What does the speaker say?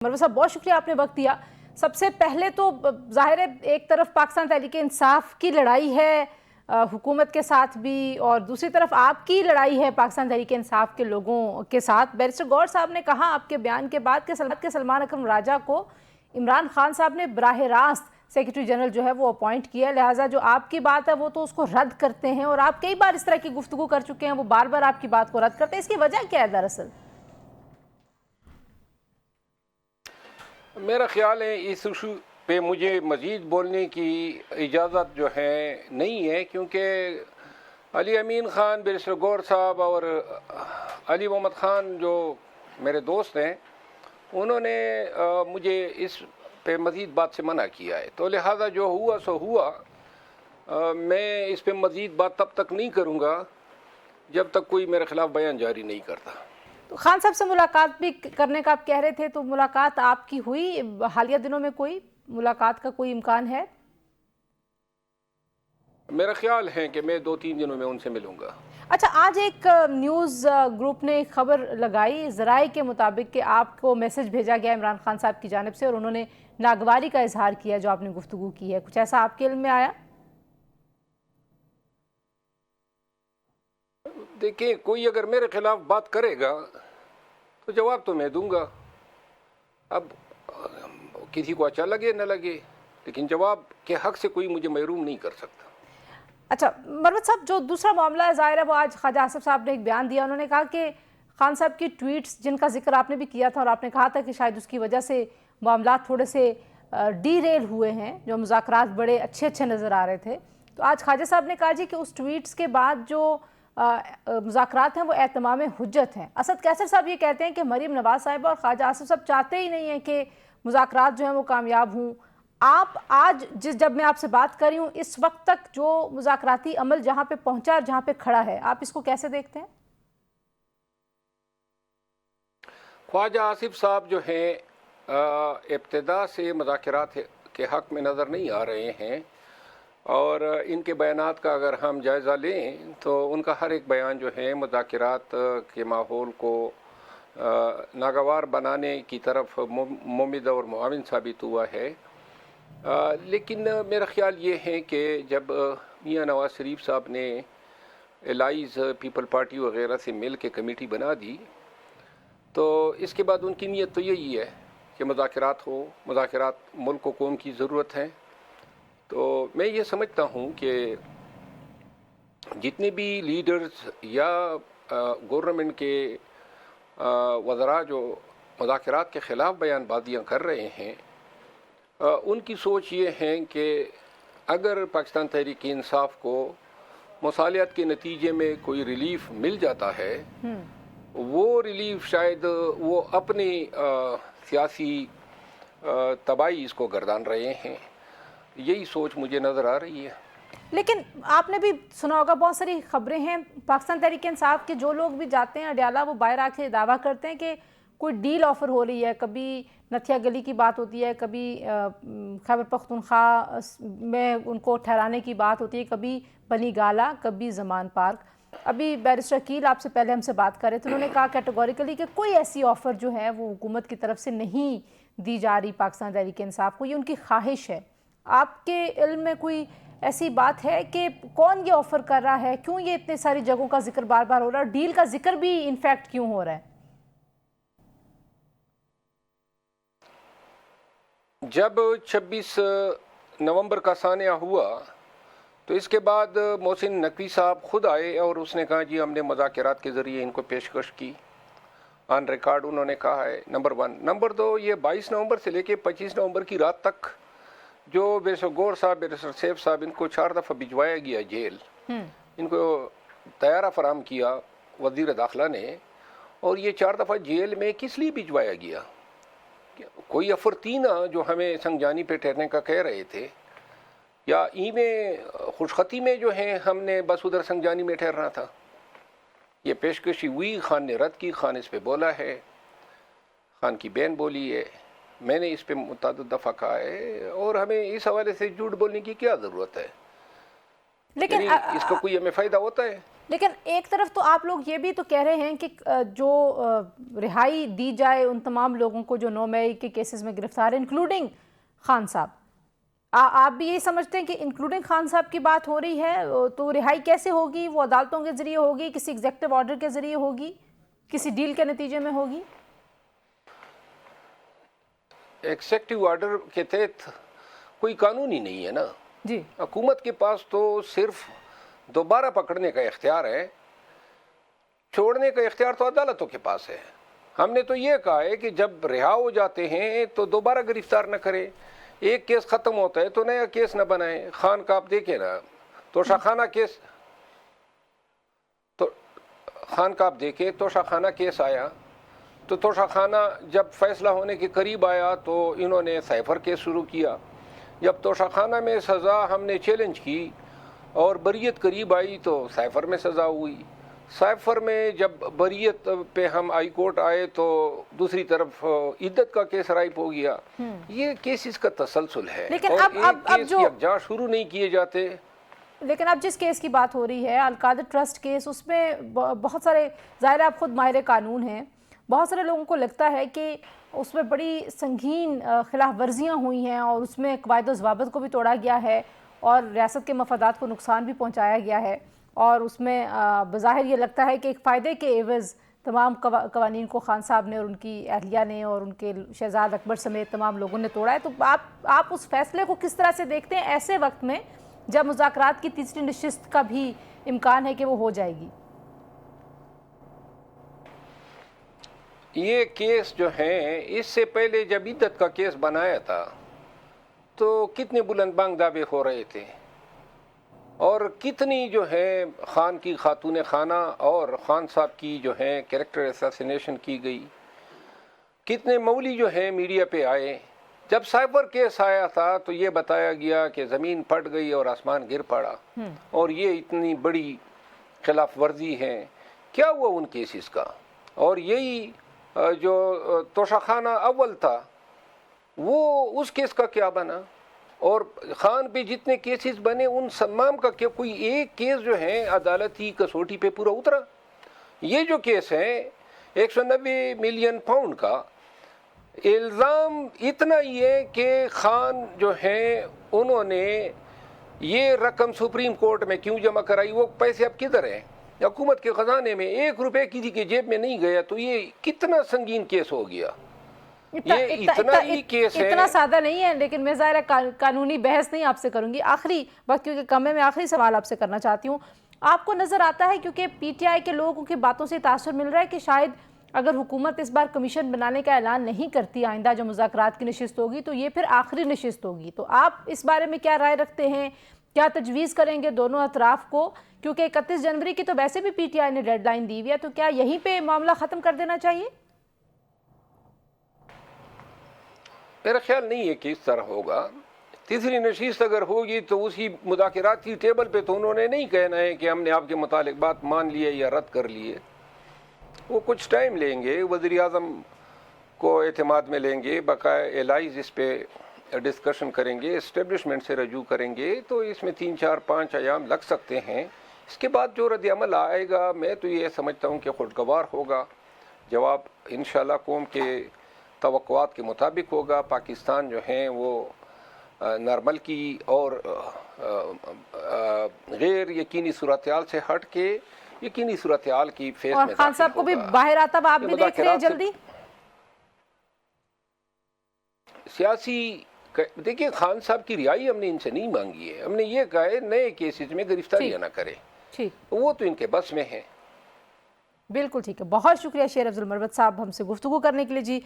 मरवा साहब बहुत शुक्रिया आपने वक्त दिया। सबसे पहले तो जाहिर है एक तरफ पाकिस्तान तहरीक इंसाफ की लड़ाई है हुकूमत के साथ भी, और दूसरी तरफ आपकी लड़ाई है पाकिस्तान तहरीक इंसाफ के लोगों के साथ। बैरिस्टर गौहर साहब ने कहा आपके बयान के बाद के सलमान अकरम राजा को इमरान खान साहब ने बराह रास्त सेक्रेटरी जनरल जो है वो अपॉइंट किया, लिहाजा जो आपकी बात है वो तो उसको रद्द करते हैं, और आप कई बार इस तरह की गुफ्तगू कर चुके हैं, वो बार बार आपकी बात को रद्द करते हैं। इसकी वजह क्या है दरअसल? मेरा ख्याल है इस इशू पे मुझे मज़ीद बोलने की इजाज़त जो है नहीं है, क्योंकि अली अमीन ख़ान, बैरिस्टर गौहर साहब और अली मोहम्मद ख़ान जो मेरे दोस्त हैं, उन्होंने मुझे इस पे मज़ीद बात से मना किया है। तो लिहाजा जो हुआ सो हुआ, मैं इस पे मज़ीद बात तब तक नहीं करूँगा जब तक कोई मेरे ख़िलाफ़ बयान जारी नहीं करता। तो खान साहब से मुलाकात भी करने का आप कह रहे थे, तो मुलाकात आपकी हुई हालिया दिनों में? कोई मुलाकात का कोई इम्कान है? मेरा ख्याल है कि मैं 2-3 दिनों में उनसे मिलूंगा। अच्छा, आज एक न्यूज़ ग्रुप ने खबर लगाई ज़राए के मुताबिक कि आपको मैसेज भेजा गया इमरान खान साहब की जानिब से और उन्होंने नागवारी का इजहार किया जो आपने गुफ्तगू की है। कुछ ऐसा आपके इल्म में आया? देखिए, कोई अगर मेरे खिलाफ बात करेगा तो जवाब तो मैं दूंगा। अब किसी को अच्छा लगे न लगे, लेकिन जवाब के हक से कोई मुझे महरूम नहीं कर सकता। अच्छा मरवत साहब, जो दूसरा मामला है ज़ाहिर है वो आज ख्वाजा आसिफ साहब ने एक बयान दिया। उन्होंने कहा कि खान साहब की ट्वीट्स जिनका जिक्र आपने भी किया था और आपने कहा था कि शायद उसकी वजह से मामला थोड़े से डीरेल हुए हैं, जो मुज़ाकरात बड़े अच्छे नज़र आ रहे थे। तो आज ख्वाजा साहब ने कहा जी कि उस ट्वीट्स के बाद जो मुज़ाकरात हैं वो एतमाम हुज्जत हैं। असद कैसर साहब ये कहते हैं कि मरीम नवाज साहिब और ख्वाजा आसिफ साहब चाहते ही नहीं हैं कि मुज़ाकरात जो हैं वो कामयाब हों। आप आज जब मैं आपसे बात कर रही हूँ, इस वक्त तक जो मुज़ाकराती अमल जहाँ पे पहुँचा और जहाँ पे खड़ा है, आप इसको कैसे देखते हैं? ख्वाजा आसिफ साहब जो हैं इब्तिदा से मुज़ाकरात के हक़ में नज़र नहीं आ रहे हैं, और इनके बयानात का अगर हम जायज़ा लें तो उनका हर एक बयान जो है मुज़ाकरात के माहौल को नागवार बनाने की तरफ मुमिद और मुआविन साबित हुआ है। लेकिन मेरा ख्याल ये है कि जब मियां नवाज शरीफ साहब ने एलाइज पीपल पार्टी वगैरह से मिल के कमेटी बना दी, तो इसके बाद उनकी नीयत तो यही है कि मुज़ाकरात हो, मुज़ाकरात मुल्क को कौम की ज़रूरत है। तो मैं ये समझता हूँ कि जितने भी लीडर्स या गवर्नमेंट के वज़रा जो मुज़ाकरात के ख़िलाफ़ बयानबाजियाँ कर रहे हैं, उनकी सोच ये है कि अगर पाकिस्तान तहरीक इंसाफ को मुसालियात के नतीजे में कोई रिलीफ मिल जाता है, वो रिलीफ शायद वो अपनी सियासी तबाही इसको गर्दान रहे हैं। यही सोच मुझे नज़र आ रही है। लेकिन आपने भी सुना होगा, बहुत सारी खबरें हैं पाकिस्तान तहरीक इंसाफ के जो लोग भी जाते हैं अडियाला, वो बाहर आके दावा करते हैं कि कोई डील ऑफ़र हो रही है। कभी नथिया गली की बात होती है, कभी खैबर पख्तूनख्वा में उनको ठहराने की बात होती है, कभी बनी गाला, कभी ज़मान पार्क। अभी बैरिस्टर अकील आपसे पहले हमसे बात कर रहे थे, उन्होंने कहा कैटेगोरिकली कि कोई ऐसी ऑफ़र जो है वो हुकूमत की तरफ से नहीं दी जा रही पाकिस्तान तहरीक इंसाफ को, ये उनकी ख्वाहिश है। आपके इल्म में कोई ऐसी बात है कि कौन ये ऑफ़र कर रहा है, क्यों ये इतने सारी जगहों का जिक्र बार बार हो रहा है, और डील का जिक्र भी इनफैक्ट क्यों हो रहा है? जब 26 नवंबर का सानिया हुआ तो इसके बाद मोहसिन नकवी साहब खुद आए और उसने कहा जी हमने मुज़ाकरात के ज़रिए इनको पेशकश की, ऑन रिकॉर्ड उन्होंने कहा है। नंबर 1। नंबर 2, ये 22 नवंबर से लेके 25 नवंबर की रात तक जो बैरिस्टर गौहर साहब, बैरिस्टर सैफ साहब, इनको 4 दफ़ा भिजवाया गया जेल। इनको तैयारा फराम किया वज़ीर दाखिला ने, और ये 4 दफ़ा जेल में किस लिए भिजवाया गया? कोई अफरतीना जो हमें संगजानी पे ठहरने का कह रहे थे, या इवें खुशखती में जो है हमने बस उधर संगजानी में ठहरना था। ये पेशकशी हुई, खान ने रद्द की, खान इस पे बोला है, खान की बहन बोली है, मैंने इस पे मुतअद्दिद दफ़ा कहा है, और हमें इस हवाले से झूठ बोलने की क्या ज़रूरत है? लेकिन इसका कोई हमें फ़ायदा होता है? لیکن ایک طرف تو آپ لوگ یہ بھی تو کہہ رہے ہیں کہ جو رہائی دی جائے ان تمام لوگوں کو جو 9 مئی کے کیسز میں گرفتار ہیں انکلوڈنگ خان صاحب، آپ بھی یہی سمجھتے ہیں کہ انکلوڈنگ خان صاحب کی بات ہو رہی ہے تو رہائی کیسے ہوگی؟ وہ عدالتوں کے ذریعے ہوگی، کسی ایگزیکٹو آرڈر کے ذریعے ہوگی، کسی ڈیل کے نتیجے میں ہوگی؟ ایگزیکٹو آرڈر کے تحت کوئی قانون ہی نہیں ہے نا جی، حکومت کے پاس تو صرف دوبارہ پکڑنے کا اختیار ہے، چھوڑنے کا اختیار تو عدالتوں کے پاس ہے۔ ہم نے تو یہ کہا ہے کہ جب رہا ہو جاتے ہیں تو دوبارہ گرفتار نہ کرے، ایک کیس ختم ہوتا ہے تو نیا کیس نہ بنائے۔ خان کا آپ دیکھیں نا، توشہ خانہ کیس، تو خان کا آپ دیکھیں توشہ خانہ کیس آیا تو توشہ خانہ جب فیصلہ ہونے کے قریب آیا تو انہوں نے سائفر کیس شروع کیا۔ جب توشہ خانہ میں سزا ہم نے چیلنج کی اور بریت قریب آئی تو سائفر میں سزا ہوئی۔ سائفر میں جب بریت پہ ہم ہائی کورٹ آئے تو دوسری طرف عدت کا کیس رائپ ہو گیا۔ یہ کیسز کا تسلسل ہے لیکن اور اب ایک کیس جو یکجا شروع نہیں کیے جاتے۔ لیکن اب جس کیس کی بات ہو رہی ہے القادر ٹرسٹ کیس، اس میں بہت سارے، ظاہر آپ خود ماہر قانون ہیں، بہت سارے لوگوں کو لگتا ہے کہ اس میں بڑی سنگین خلاف ورزیاں ہوئی ہیں اور اس میں قواعد و ضوابط کو بھی توڑا گیا ہے اور ریاست کے مفادات کو نقصان بھی پہنچایا گیا ہے، اور اس میں بظاہر یہ لگتا ہے کہ ایک فائدے کے عوض تمام قوانین کو خان صاحب نے اور ان کی اہلیہ نے اور ان کے شہزاد اکبر سمیت تمام لوگوں نے توڑا ہے۔ تو آپ اس فیصلے کو کس طرح سے دیکھتے ہیں ایسے وقت میں جب مذاکرات کی تیسری نشست کا بھی امکان ہے کہ وہ ہو جائے گی؟ یہ کیس جو ہیں، اس سے پہلے جب عدت کا کیس بنایا تھا تو کتنے بلند بانگ دعوے ہو رہے تھے اور کتنی جو ہے خان کی خاتون خانہ اور خان صاحب کی جو ہے کریکٹر اساسینیشن کی گئی، کتنے مولی جو ہیں میڈیا پہ آئے۔ جب سائبر کیس آیا تھا تو یہ بتایا گیا کہ زمین پھٹ گئی اور آسمان گر پڑا اور یہ اتنی بڑی خلاف ورزی ہے۔ کیا ہوا ان کیسز کا؟ اور یہی جو توشہ خانہ اول تھا وہ اس کیس کا کیا بنا؟ اور خان پہ جتنے کیسز بنے ان تمام کا کیا کوئی ایک کیس جو ہے عدالتی کسوٹی پہ پورا اترا؟ یہ جو کیس ہے 190 ملین پاؤنڈ کا، الزام اتنا ہی ہے کہ خان جو ہیں انہوں نے یہ رقم سپریم کورٹ میں کیوں جمع کرائی، وہ پیسے اب کدھر ہیں؟ حکومت کے خزانے میں 1 روپے کسی کے جیب میں نہیں گیا۔ تو یہ کتنا سنگین کیس ہو گیا، یہ اتنا ہی کیس ہے۔ اتنا سادہ نہیں ہے، لیکن میں ظاہر قانونی بحث نہیں آپ سے کروں گی، آخری وقت کیونکہ کم ہے، میں آخری سوال آپ سے کرنا چاہتی ہوں۔ آپ کو نظر آتا ہے کیونکہ پی ٹی آئی کے لوگوں کی باتوں سے تاثر مل رہا ہے کہ شاید اگر حکومت اس بار کمیشن بنانے کا اعلان نہیں کرتی آئندہ جو مذاکرات کی نشست ہوگی تو یہ پھر آخری نشست ہوگی، تو آپ اس بارے میں کیا رائے رکھتے ہیں؟ کیا تجویز کریں گے دونوں اطراف کو؟ کیونکہ 31 جنوری کی تو ویسے بھی پی ٹی آئی نے ڈیڈ لائن دی ہوئی ہے، تو کیا یہیں پہ معاملہ ختم کر دینا چاہیے؟ میرا خیال نہیں ہے کہ اس طرح ہوگا۔ تیسری نشست اگر ہوگی تو اسی مذاکرات کی ٹیبل پہ تو انہوں نے نہیں کہنا ہے کہ ہم نے آپ کے متعلق بات مان لیے یا رد کر لیے۔ وہ کچھ ٹائم لیں گے، وزیر اعظم کو اعتماد میں لیں گے، بقایا الائز اس پہ ڈسکشن کریں گے، اسٹیبلشمنٹ سے رجوع کریں گے، تو اس میں 3 4 5 ایام لگ سکتے ہیں۔ اس کے بعد جو رد عمل آئے گا میں تو یہ سمجھتا ہوں کہ خوشگوار ہوگا، جواب انشاءاللہ قوم کے توقعات کے مطابق ہوگا۔ پاکستان جو ہیں وہ نارمل کی اور غیر یقینی صورتحال سے ہٹ کے یقینی صورتحال کی فیس میں اور خان صاحب کو بھی باہر آتا آپ بھی دیکھ رہے ہیں جلدی؟ سیاسی دیکھیں، خان صاحب کی رہائی ہم نے ان سے نہیں مانگی ہے، ہم نے یہ کہا ہے نئے کیسز میں گرفتاریاں نہ کرے، وہ تو ان کے بس میں ہے۔ بالکل ٹھیک ہے، بہت شکریہ شیر افضل مربت صاحب ہم سے گفتگو کرنے کے لیے۔ جی